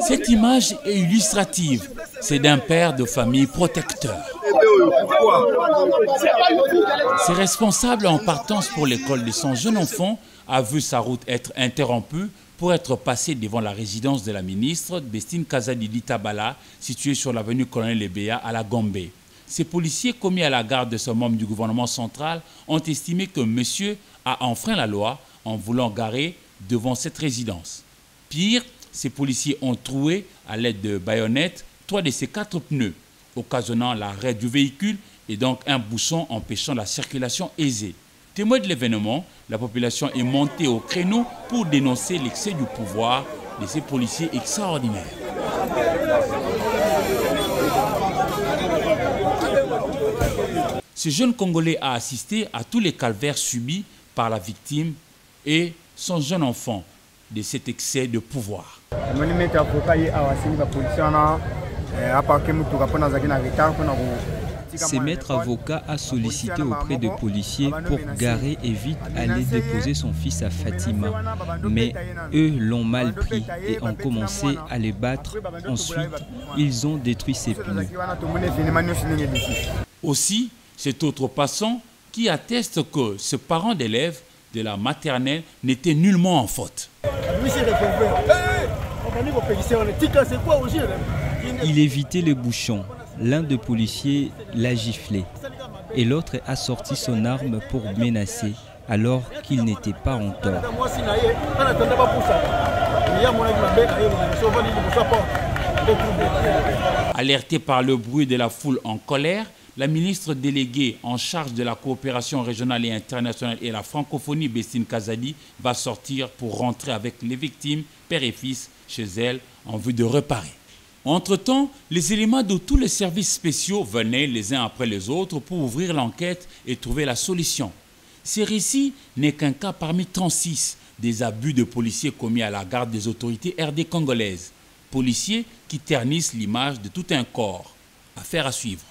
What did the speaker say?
Cette image est illustrative. C'est d'un père de famille protecteur. Ce responsable en partance pour l'école de son jeune enfant a vu sa route être interrompue pour être passé devant la résidence de la ministre Bestine Kazadi Litabala, située sur l'avenue Colonel Lebea à la Gombe. Ces policiers commis à la garde de ce membre du gouvernement central ont estimé que monsieur a enfreint la loi en voulant garer devant cette résidence. Pire, ces policiers ont troué à l'aide de baïonnettes 3 de ces 4 pneus, occasionnant l'arrêt du véhicule et donc un bouchon empêchant la circulation aisée. Témoin de l'événement, la population est montée au créneau pour dénoncer l'excès du pouvoir de ces policiers extraordinaires. Ce jeune Congolais a assisté à tous les calvaires subis par la victime et son jeune enfant de cet excès de pouvoir. Ces maîtres avocats a sollicité auprès des policiers pour garer et vite aller déposer son fils à Fatima. Mais eux l'ont mal pris et ont commencé à les battre. Ensuite, ils ont détruit ses pneus. Aussi, cet autre passant qui atteste que ce parent d'élève de la maternelle n'était nullement en faute. Il évitait les bouchons. L'un des policiers l'a giflé et l'autre a sorti son arme pour menacer alors qu'il n'était pas en tort. Alertée par le bruit de la foule en colère, la ministre déléguée en charge de la coopération régionale et internationale et la francophonie, Bestine Kazadi, va sortir pour rentrer avec les victimes, père et fils, chez elle en vue de réparer. Entre-temps, les éléments de tous les services spéciaux venaient les uns après les autres pour ouvrir l'enquête et trouver la solution. Ce récit n'est qu'un cas parmi 36 des abus de policiers commis à la garde des autorités RD congolaises. Policiers qui ternissent l'image de tout un corps. Affaire à suivre.